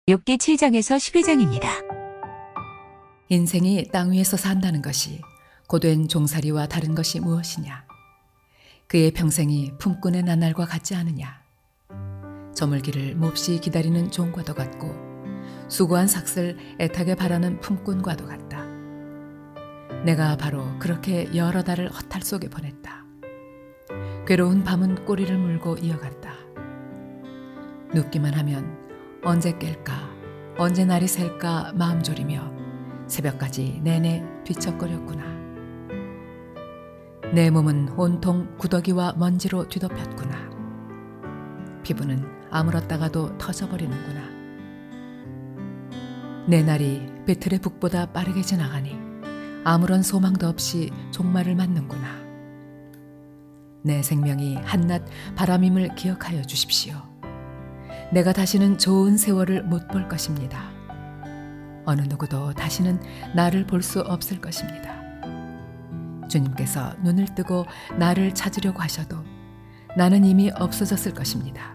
욥기 7장에서 12장입니다. 인생이 땅 위에서 산다는 것이 고된 종살이와 다른 것이 무엇이냐? 그의 평생이 품꾼의 나날과 같지 않으냐? 저물기를 몹시 기다리는 종과도 같고 수고한 삭슬 애타게 바라는 품꾼과도 같다. 내가 바로 그렇게 여러 달을 허탈 속에 보냈다. 괴로운 밤은 꼬리를 물고 이어갔다. 눕기만 하면 언제 깰까, 언제 날이 셀까 마음 졸이며 새벽까지 내내 뒤척거렸구나. 내 몸은 온통 구더기와 먼지로 뒤덮였구나. 피부는 아물었다가도 터져버리는구나. 내 날이 배틀의 북보다 빠르게 지나가니 아무런 소망도 없이 종말을 맞는구나. 내 생명이 한낱 바람임을 기억하여 주십시오. 내가 다시는 좋은 세월을 못 볼 것입니다. 어느 누구도 다시는 나를 볼 수 없을 것입니다. 주님께서 눈을 뜨고 나를 찾으려고 하셔도 나는 이미 없어졌을 것입니다.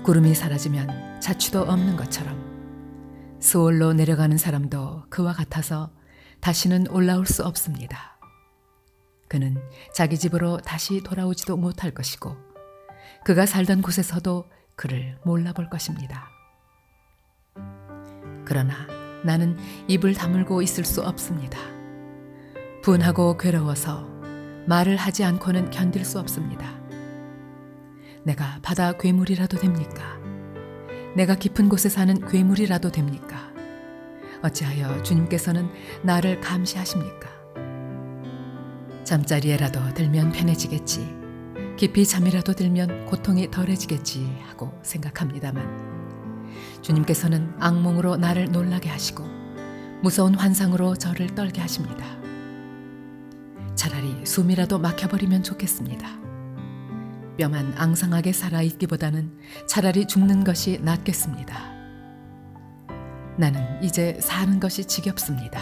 구름이 사라지면 자취도 없는 것처럼 스올로 내려가는 사람도 그와 같아서 다시는 올라올 수 없습니다. 그는 자기 집으로 다시 돌아오지도 못할 것이고 그가 살던 곳에서도 그를 몰라볼 것입니다. 그러나 나는 입을 다물고 있을 수 없습니다. 분하고 괴로워서 말을 하지 않고는 견딜 수 없습니다. 내가 바다 괴물이라도 됩니까? 내가 깊은 곳에 사는 괴물이라도 됩니까? 어찌하여 주님께서는 나를 감시하십니까? 잠자리에라도 들면 편해지겠지. 깊이 잠이라도 들면 고통이 덜해지겠지 하고 생각합니다만 주님께서는 악몽으로 나를 놀라게 하시고 무서운 환상으로 저를 떨게 하십니다. 차라리 숨이라도 막혀버리면 좋겠습니다. 뼈만 앙상하게 살아있기보다는 차라리 죽는 것이 낫겠습니다. 나는 이제 사는 것이 지겹습니다.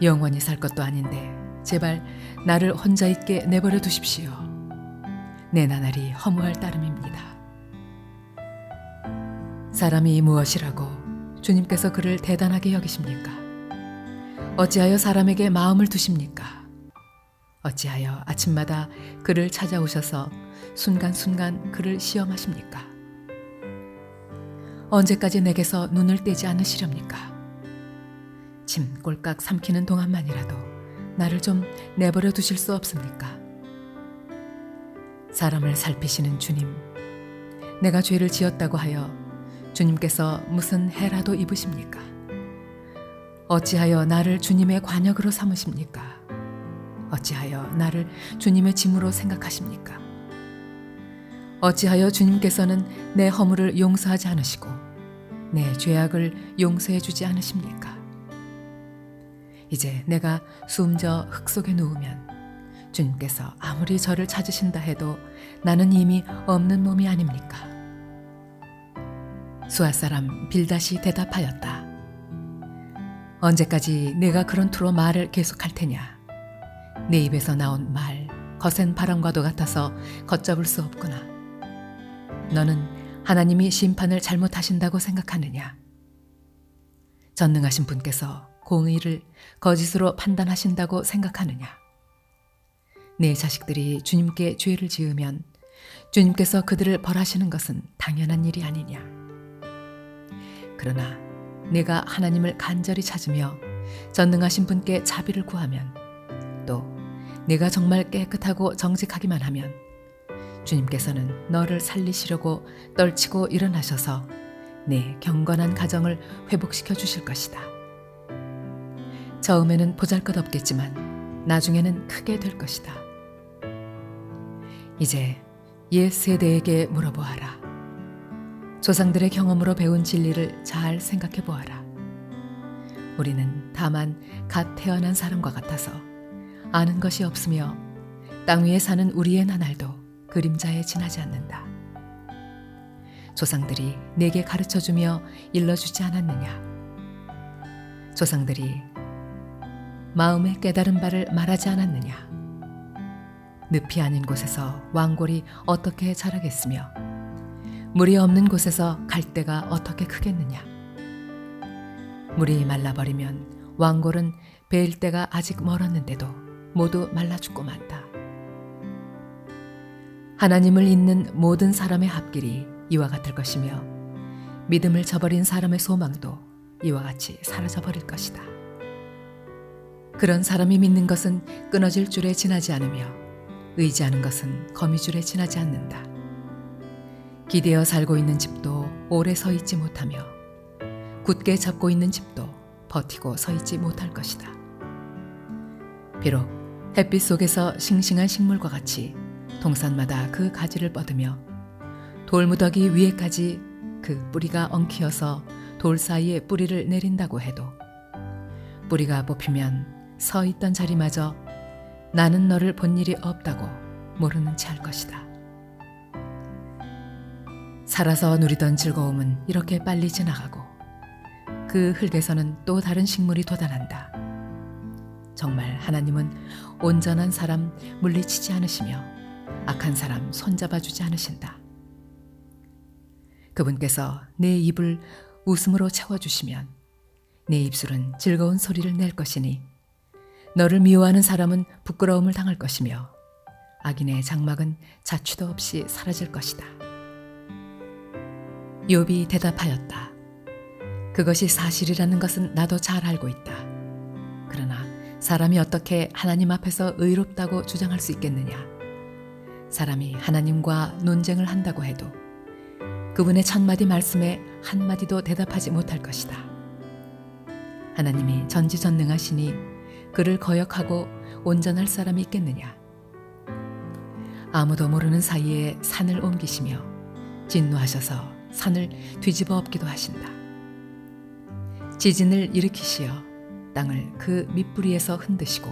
영원히 살 것도 아닌데 제발 나를 혼자 있게 내버려 두십시오. 내 나날이 허무할 따름입니다. 사람이 무엇이라고 주님께서 그를 대단하게 여기십니까? 어찌하여 사람에게 마음을 두십니까? 어찌하여 아침마다 그를 찾아오셔서 순간순간 그를 시험하십니까? 언제까지 내게서 눈을 떼지 않으시렵니까? 침 꼴깍 삼키는 동안만이라도 나를 좀 내버려 두실 수 없습니까? 사람을 살피시는 주님, 내가 죄를 지었다고 하여 주님께서 무슨 해라도 입으십니까? 어찌하여 나를 주님의 관역으로 삼으십니까? 어찌하여 나를 주님의 짐으로 생각하십니까? 어찌하여 주님께서는 내 허물을 용서하지 않으시고 내 죄악을 용서해 주지 않으십니까? 이제 내가 숨져 흙 속에 누우면 주님께서 아무리 저를 찾으신다 해도 나는 이미 없는 몸이 아닙니까? 수아 사람 빌닷이 대답하였다. 언제까지 내가 그런 투로 말을 계속할 테냐? 내 입에서 나온 말, 거센 바람과도 같아서 걷잡을 수 없구나. 너는 하나님이 심판을 잘못하신다고 생각하느냐? 전능하신 분께서 공의를 거짓으로 판단하신다고 생각하느냐? 내 자식들이 주님께 죄를 지으면 주님께서 그들을 벌하시는 것은 당연한 일이 아니냐? 그러나 내가 하나님을 간절히 찾으며 전능하신 분께 자비를 구하면 또 내가 정말 깨끗하고 정직하기만 하면 주님께서는 너를 살리시려고 떨치고 일어나셔서 내 경건한 가정을 회복시켜 주실 것이다. 처음에는 보잘것없겠지만 나중에는 크게 될 것이다. 이제 옛 세대에게 물어보아라. 조상들의 경험으로 배운 진리를 잘 생각해 보아라. 우리는 다만 갓 태어난 사람과 같아서 아는 것이 없으며 땅 위에 사는 우리의 나날도 그림자에 지나지 않는다. 조상들이 내게 가르쳐주며 일러주지 않았느냐? 조상들이 마음에 깨달은 바를 말하지 않았느냐? 늪이 아닌 곳에서 왕골이 어떻게 자라겠으며 물이 없는 곳에서 갈대가 어떻게 크겠느냐? 물이 말라버리면 왕골은 베일 때가 아직 멀었는데도 모두 말라 죽고 만다. 하나님을 잇는 모든 사람의 합길이 이와 같을 것이며 믿음을 저버린 사람의 소망도 이와 같이 사라져버릴 것이다. 그런 사람이 믿는 것은 끊어질 줄에 지나지 않으며 의지하는 것은 거미줄에 지나지 않는다. 기대어 살고 있는 집도 오래 서 있지 못하며 굳게 잡고 있는 집도 버티고 서 있지 못할 것이다. 비록 햇빛 속에서 싱싱한 식물과 같이 동산마다 그 가지를 뻗으며 돌무더기 위에까지 그 뿌리가 엉키어서 돌 사이에 뿌리를 내린다고 해도 뿌리가 뽑히면 서 있던 자리마저 나는 너를 본 일이 없다고 모르는 채 할 것이다. 살아서 누리던 즐거움은 이렇게 빨리 지나가고 그 흙에서는 또 다른 식물이 돋아난다. 정말 하나님은 온전한 사람 물리치지 않으시며 악한 사람 손잡아주지 않으신다. 그분께서 내 입을 웃음으로 채워주시면 내 입술은 즐거운 소리를 낼 것이니 너를 미워하는 사람은 부끄러움을 당할 것이며 악인의 장막은 자취도 없이 사라질 것이다. 욥이 대답하였다. 그것이 사실이라는 것은 나도 잘 알고 있다. 그러나 사람이 어떻게 하나님 앞에서 의롭다고 주장할 수 있겠느냐? 사람이 하나님과 논쟁을 한다고 해도 그분의 천마디 말씀에 한마디도 대답하지 못할 것이다. 하나님이 전지전능하시니 그를 거역하고 온전할 사람이 있겠느냐? 아무도 모르는 사이에 산을 옮기시며 진노하셔서 산을 뒤집어 엎기도 하신다. 지진을 일으키시어 땅을 그 밑부리에서 흔드시고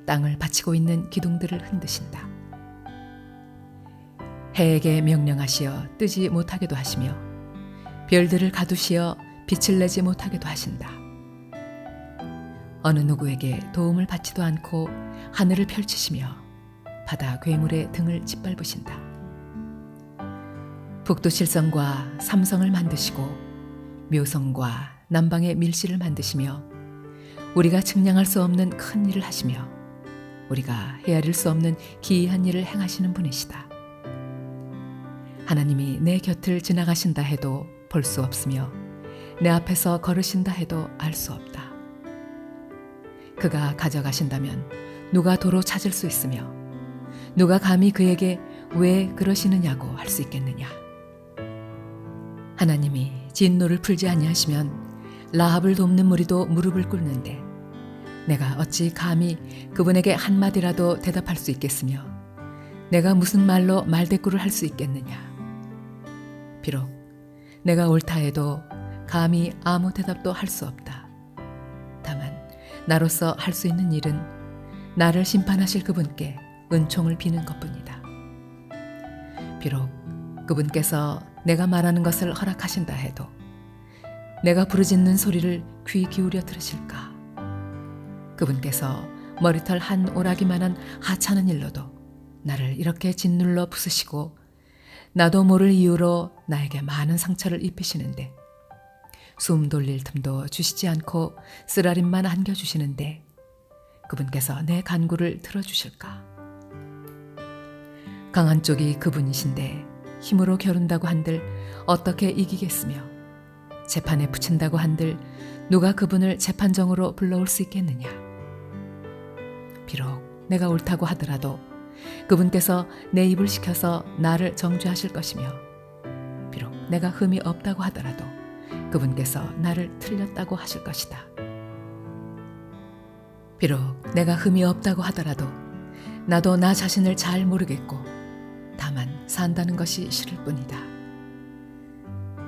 땅을 받치고 있는 기둥들을 흔드신다. 해에게 명령하시어 뜨지 못하게도 하시며 별들을 가두시어 빛을 내지 못하게도 하신다. 어느 누구에게 도움을 받지도 않고 하늘을 펼치시며 바다 괴물의 등을 짓밟으신다. 북두칠성과 삼성을 만드시고 묘성과 남방의 밀실을 만드시며 우리가 측량할 수 없는 큰 일을 하시며 우리가 헤아릴 수 없는 기이한 일을 행하시는 분이시다. 하나님이 내 곁을 지나가신다 해도 볼 수 없으며 내 앞에서 걸으신다 해도 알 수 없다. 그가 가져가신다면 누가 도로 찾을 수 있으며 누가 감히 그에게 왜 그러시느냐고 할 수 있겠느냐. 하나님이 진노를 풀지 아니하시면 라합을 돕는 무리도 무릎을 꿇는데 내가 어찌 감히 그분에게 한마디라도 대답할 수 있겠으며 내가 무슨 말로 말대꾸를 할 수 있겠느냐. 비록 내가 옳다 해도 감히 아무 대답도 할 수 없다. 다만 나로서 할 수 있는 일은 나를 심판하실 그분께 은총을 비는 것뿐이다. 비록 그분께서 내가 말하는 것을 허락하신다 해도 내가 부르짖는 소리를 귀 기울여 들으실까? 그분께서 머리털 한 오라기만한 하찮은 일로도 나를 이렇게 짓눌러 부수시고 나도 모를 이유로 나에게 많은 상처를 입히시는데 숨 돌릴 틈도 주시지 않고 쓰라림만 안겨주시는데 그분께서 내 간구를 들어주실까? 강한 쪽이 그분이신데 힘으로 겨룬다고 한들 어떻게 이기겠으며 재판에 붙인다고 한들 누가 그분을 재판정으로 불러올 수 있겠느냐. 비록 내가 옳다고 하더라도 그분께서 내 입을 시켜서 나를 정죄하실 것이며 비록 내가 흠이 없다고 하더라도 그분께서 나를 틀렸다고 하실 것이다. 비록 내가 흠이 없다고 하더라도 나도 나 자신을 잘 모르겠고 다만 산다는 것이 싫을 뿐이다.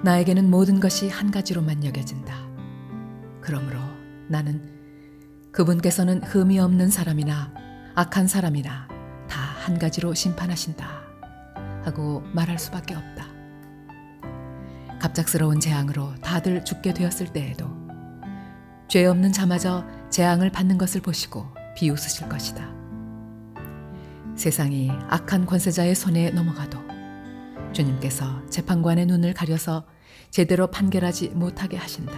나에게는 모든 것이 한 가지로만 여겨진다. 그러므로 나는 그분께서는 흠이 없는 사람이나 악한 사람이나 다 한 가지로 심판하신다 하고 말할 수밖에 없다. 갑작스러운 재앙으로 다들 죽게 되었을 때에도 죄 없는 자마저 재앙을 받는 것을 보시고 비웃으실 것이다. 세상이 악한 권세자의 손에 넘어가도 주님께서 재판관의 눈을 가려서 제대로 판결하지 못하게 하신다.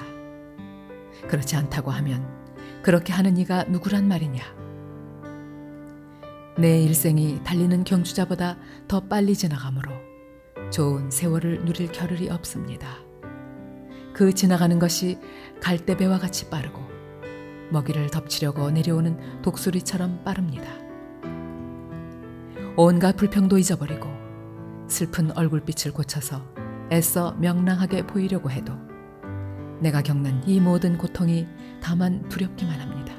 그렇지 않다고 하면 그렇게 하는 이가 누구란 말이냐? 내 일생이 달리는 경주자보다 더 빨리 지나가므로 좋은 세월을 누릴 겨를이 없습니다. 그 지나가는 것이 갈대배와 같이 빠르고 먹이를 덮치려고 내려오는 독수리처럼 빠릅니다. 온갖 불평도 잊어버리고 슬픈 얼굴빛을 고쳐서 애써 명랑하게 보이려고 해도 내가 겪는 이 모든 고통이 다만 두렵기만 합니다.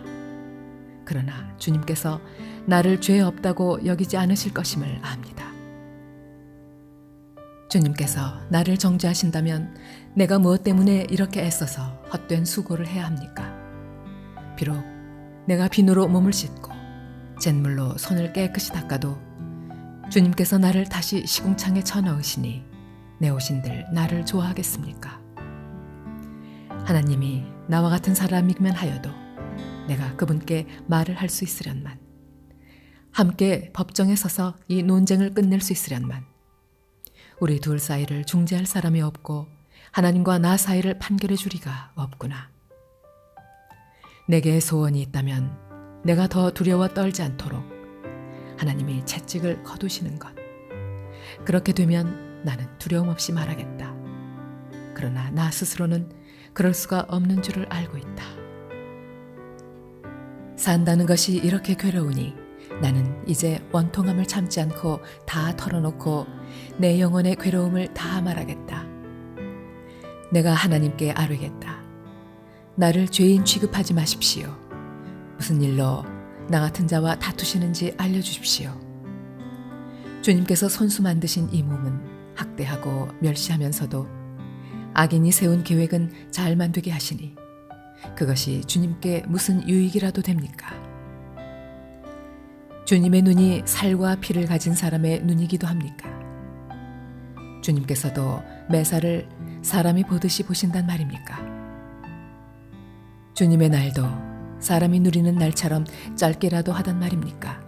그러나 주님께서 나를 죄 없다고 여기지 않으실 것임을 압니다. 주님께서 나를 정죄하신다면 내가 무엇 때문에 이렇게 애써서 헛된 수고를 해야 합니까? 비록 내가 비누로 몸을 씻고 잿물로 손을 깨끗이 닦아도 주님께서 나를 다시 시궁창에 쳐넣으시니 내 오신들 나를 좋아하겠습니까? 하나님이 나와 같은 사람이면 하여도 내가 그분께 말을 할 수 있으련만, 함께 법정에 서서 이 논쟁을 끝낼 수 있으련만, 우리 둘 사이를 중재할 사람이 없고 하나님과 나 사이를 판결해 주리가 없구나. 내게 소원이 있다면 내가 더 두려워 떨지 않도록 하나님이 채찍을 거두시는 것. 그렇게 되면 나는 두려움 없이 말하겠다. 그러나 나 스스로는 그럴 수가 없는 줄을 알고 있다. 산다는 것이 이렇게 괴로우니 나는 이제 원통함을 참지 않고 다 털어놓고 내 영혼의 괴로움을 다 말하겠다. 내가 하나님께 아뢰겠다. 나를 죄인 취급하지 마십시오. 무슨 일로 나 같은 자와 다투시는지 알려주십시오. 주님께서 손수 만드신 이 몸은 학대하고 멸시하면서도 악인이 세운 계획은 잘만 되게 하시니 그것이 주님께 무슨 유익이라도 됩니까? 주님의 눈이 살과 피를 가진 사람의 눈이기도 합니까? 주님께서도 매사를 사람이 보듯이 보신단 말입니까? 주님의 날도 사람이 누리는 날처럼 짧게라도 하단 말입니까?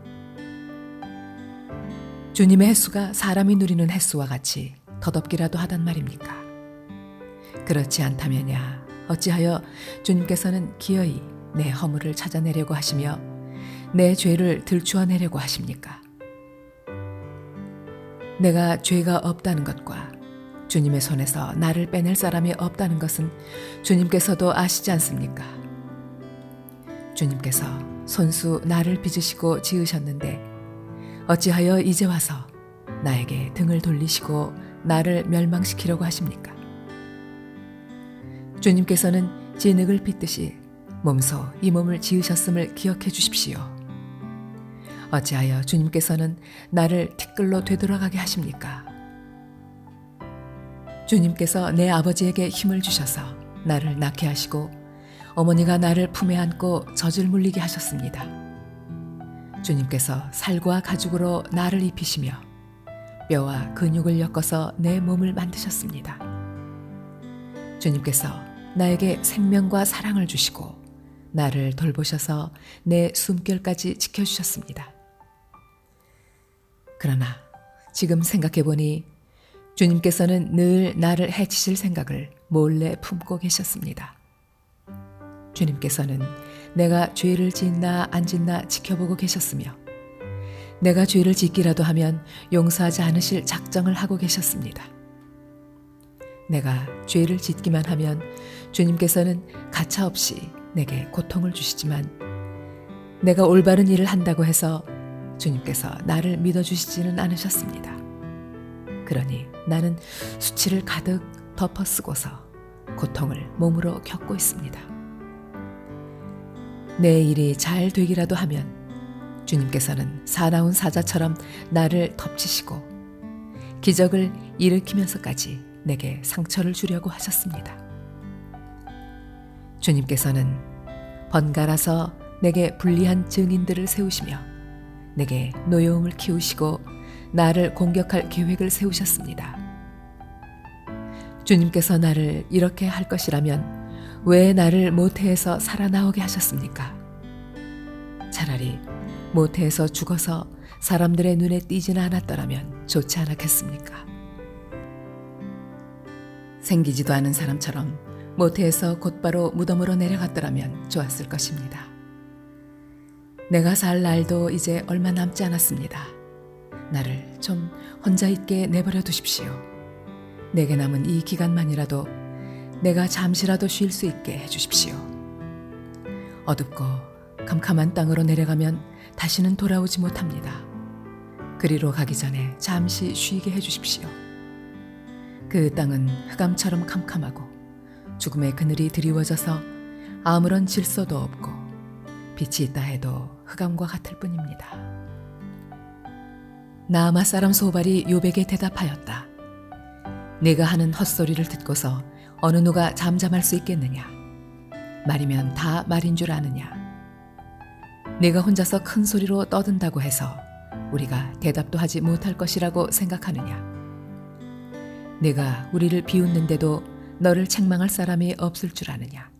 주님의 횟수가 사람이 누리는 횟수와 같이 더덥기라도 하단 말입니까? 그렇지 않다면야 어찌하여 주님께서는 기어이 내 허물을 찾아내려고 하시며 내 죄를 들추어내려고 하십니까? 내가 죄가 없다는 것과 주님의 손에서 나를 빼낼 사람이 없다는 것은 주님께서도 아시지 않습니까? 주님께서 손수 나를 빚으시고 지으셨는데 어찌하여 이제 와서 나에게 등을 돌리시고 나를 멸망시키려고 하십니까? 주님께서는 진흙을 빚듯이 몸소 이 몸을 지으셨음을 기억해 주십시오. 어찌하여 주님께서는 나를 티끌로 되돌아가게 하십니까? 주님께서 내 아버지에게 힘을 주셔서 나를 낳게 하시고 어머니가 나를 품에 안고 젖을 물리게 하셨습니다. 주님께서 살과 가죽으로 나를 입히시며 뼈와 근육을 엮어서 내 몸을 만드셨습니다. 주님께서 나에게 생명과 사랑을 주시고 나를 돌보셔서 내 숨결까지 지켜주셨습니다. 그러나 지금 생각해보니 주님께서는 늘 나를 해치실 생각을 몰래 품고 계셨습니다. 주님께서는 내가 죄를 짓나 안 짓나 지켜보고 계셨으며 내가 죄를 짓기라도 하면 용서하지 않으실 작정을 하고 계셨습니다. 내가 죄를 짓기만 하면 주님께서는 가차없이 내게 고통을 주시지만 내가 올바른 일을 한다고 해서 주님께서 나를 믿어주시지는 않으셨습니다. 그러니 나는 수치를 가득 덮어쓰고서 고통을 몸으로 겪고 있습니다. 내 일이 잘 되기라도 하면 주님께서는 사나운 사자처럼 나를 덮치시고 기적을 일으키면서까지 내게 상처를 주려고 하셨습니다. 주님께서는 번갈아서 내게 불리한 증인들을 세우시며 내게 노여움을 키우시고 나를 공격할 계획을 세우셨습니다. 주님께서 나를 이렇게 할 것이라면 왜 나를 모태에서 살아나오게 하셨습니까? 차라리 모태에서 죽어서 사람들의 눈에 띄지는 않았더라면 좋지 않았겠습니까? 생기지도 않은 사람처럼 모태에서 곧바로 무덤으로 내려갔더라면 좋았을 것입니다. 내가 살 날도 이제 얼마 남지 않았습니다. 나를 좀 혼자 있게 내버려 두십시오. 내게 남은 이 기간만이라도 내가 잠시라도 쉴 수 있게 해주십시오. 어둡고 캄캄한 땅으로 내려가면 다시는 돌아오지 못합니다. 그리로 가기 전에 잠시 쉬게 해주십시오. 그 땅은 흑암처럼 캄캄하고 죽음의 그늘이 드리워져서 아무런 질서도 없고 빛이 있다 해도 흑암과 같을 뿐입니다. 나아마 사람 소발이 요백에 대답하였다. 네가 하는 헛소리를 듣고서 어느 누가 잠잠할 수 있겠느냐? 말이면 다 말인 줄 아느냐? 네가 혼자서 큰 소리로 떠든다고 해서 우리가 대답도 하지 못할 것이라고 생각하느냐? 네가 우리를 비웃는데도 너를 책망할 사람이 없을 줄 아느냐?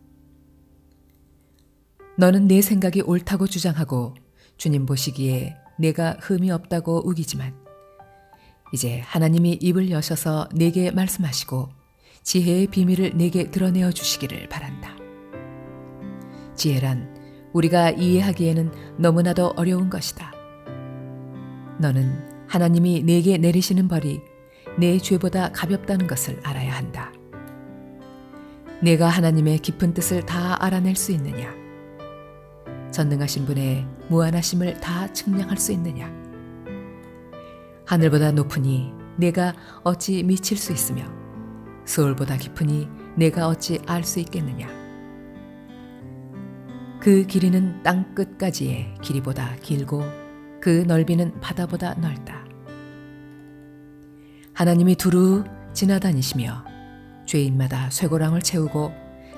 너는 네 생각이 옳다고 주장하고 주님 보시기에 내가 흠이 없다고 우기지만 이제 하나님이 입을 여셔서 내게 말씀하시고 지혜의 비밀을 내게 드러내어 주시기를 바란다. 지혜란 우리가 이해하기에는 너무나도 어려운 것이다. 너는 하나님이 내게 내리시는 벌이 내 죄보다 가볍다는 것을 알아야 한다. 내가 하나님의 깊은 뜻을 다 알아낼 수 있느냐? 전능하신 분의 무한하심을 다 측량할 수 있느냐? 하늘보다 높으니 내가 어찌 미칠 수 있으며 서울보다 깊으니 내가 어찌 알 수 있겠느냐? 그 길이는 땅 끝까지의 길이보다 길고 그 넓이는 바다보다 넓다. 하나님이 두루 지나다니시며 죄인마다 쇠고랑을 채우고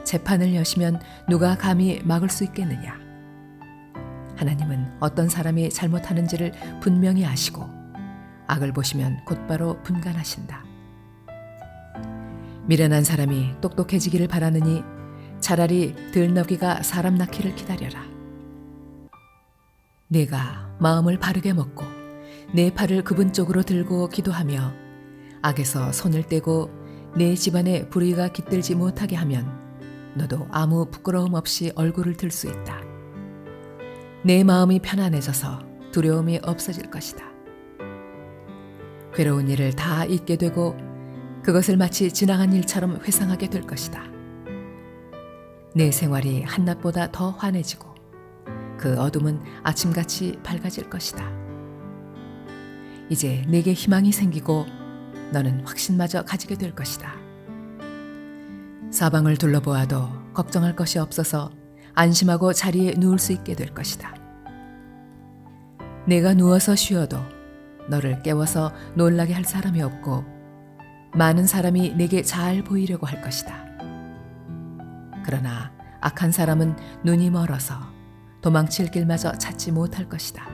재판을 여시면 누가 감히 막을 수 있겠느냐? 하나님은 어떤 사람이 잘못하는지를 분명히 아시고 악을 보시면 곧바로 분간하신다. 미련한 사람이 똑똑해지기를 바라느니 차라리 들너기가 사람 낳기를 기다려라. 내가 마음을 바르게 먹고 내 팔을 그분 쪽으로 들고 기도하며 악에서 손을 떼고 내 집안에 불의가 깃들지 못하게 하면 너도 아무 부끄러움 없이 얼굴을 들 수 있다. 내 마음이 편안해져서 두려움이 없어질 것이다. 괴로운 일을 다 잊게 되고 그것을 마치 지나간 일처럼 회상하게 될 것이다. 내 생활이 한낮보다 더 환해지고 그 어둠은 아침같이 밝아질 것이다. 이제 내게 희망이 생기고 너는 확신마저 가지게 될 것이다. 사방을 둘러보아도 걱정할 것이 없어서 안심하고 자리에 누울 수 있게 될 것이다. 내가 누워서 쉬어도 너를 깨워서 놀라게 할 사람이 없고 많은 사람이 내게 잘 보이려고 할 것이다. 그러나 악한 사람은 눈이 멀어서 도망칠 길마저 찾지 못할 것이다.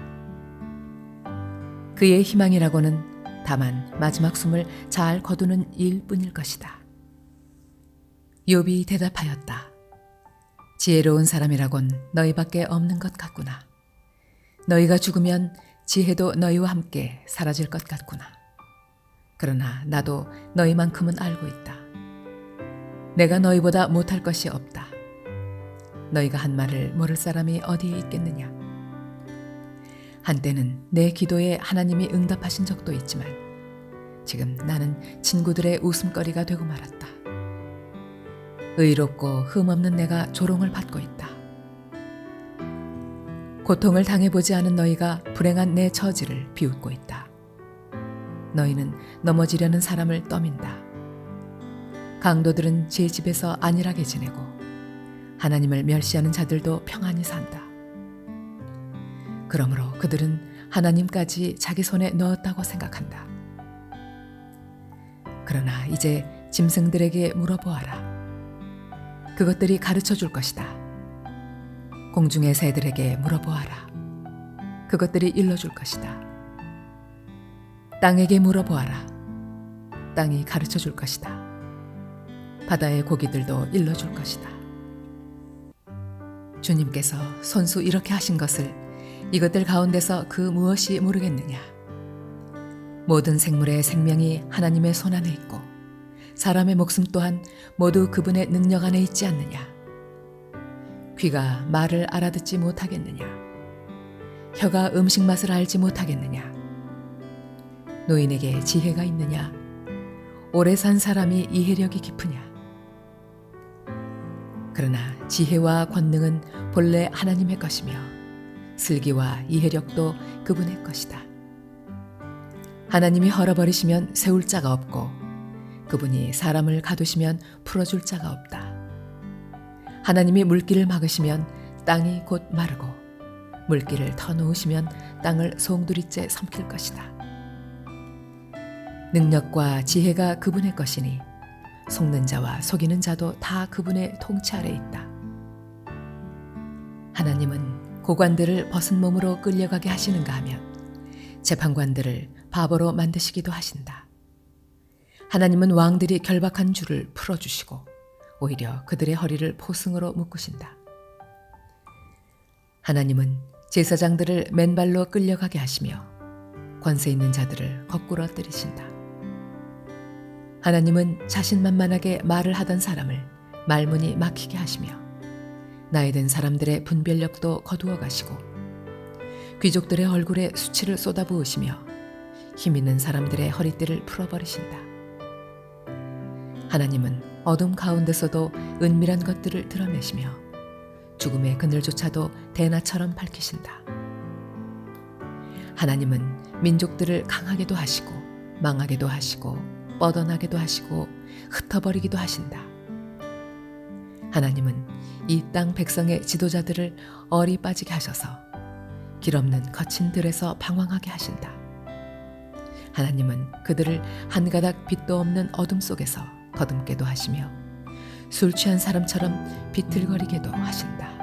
그의 희망이라고는 다만 마지막 숨을 잘 거두는 일뿐일 것이다. 욥이 대답하였다. 지혜로운 사람이라곤 너희밖에 없는 것 같구나. 너희가 죽으면 지혜도 너희와 함께 사라질 것 같구나. 그러나 나도 너희만큼은 알고 있다. 내가 너희보다 못할 것이 없다. 너희가 한 말을 모를 사람이 어디에 있겠느냐. 한때는 내 기도에 하나님이 응답하신 적도 있지만 지금 나는 친구들의 웃음거리가 되고 말았다. 의롭고 흠없는 내가 조롱을 받고 있다. 고통을 당해보지 않은 너희가 불행한 내 처지를 비웃고 있다. 너희는 넘어지려는 사람을 떠민다. 강도들은 제 집에서 안일하게 지내고 하나님을 멸시하는 자들도 평안히 산다. 그러므로 그들은 하나님까지 자기 손에 넣었다고 생각한다. 그러나 이제 짐승들에게 물어보아라. 그것들이 가르쳐 줄 것이다. 공중의 새들에게 물어보아라. 그것들이 일러줄 것이다. 땅에게 물어보아라. 땅이 가르쳐 줄 것이다. 바다의 고기들도 일러줄 것이다. 주님께서 손수 이렇게 하신 것을 이것들 가운데서 그 무엇이 모르겠느냐. 모든 생물의 생명이 하나님의 손안에 있고 사람의 목숨 또한 모두 그분의 능력 안에 있지 않느냐? 귀가 말을 알아듣지 못하겠느냐? 혀가 음식 맛을 알지 못하겠느냐? 노인에게 지혜가 있느냐? 오래 산 사람이 이해력이 깊으냐? 그러나 지혜와 권능은 본래 하나님의 것이며 슬기와 이해력도 그분의 것이다. 하나님이 헐어버리시면 세울 자가 없고 그분이 사람을 가두시면 풀어줄 자가 없다. 하나님이 물길을 막으시면 땅이 곧 마르고 물길을 터놓으시면 땅을 송두리째 삼킬 것이다. 능력과 지혜가 그분의 것이니 속는 자와 속이는 자도 다 그분의 통치 아래 있다. 하나님은 고관들을 벗은 몸으로 끌려가게 하시는가 하면 재판관들을 바보로 만드시기도 하신다. 하나님은 왕들이 결박한 줄을 풀어주시고 오히려 그들의 허리를 포승으로 묶으신다. 하나님은 제사장들을 맨발로 끌려가게 하시며 권세 있는 자들을 거꾸로 엎드리신다. 하나님은 자신만만하게 말을 하던 사람을 말문이 막히게 하시며 나이 든 사람들의 분별력도 거두어 가시고 귀족들의 얼굴에 수치를 쏟아부으시며 힘 있는 사람들의 허리띠를 풀어버리신다. 하나님은 어둠 가운데서도 은밀한 것들을 드러내시며 죽음의 그늘조차도 대낮처럼 밝히신다. 하나님은 민족들을 강하게도 하시고 망하게도 하시고 뻗어나게도 하시고 흩어버리기도 하신다. 하나님은 이 땅 백성의 지도자들을 얼이 빠지게 하셔서 길 없는 거친 들에서 방황하게 하신다. 하나님은 그들을 한 가닥 빛도 없는 어둠 속에서 거듭게도 하시며 술 취한 사람처럼 비틀거리게도 하신다.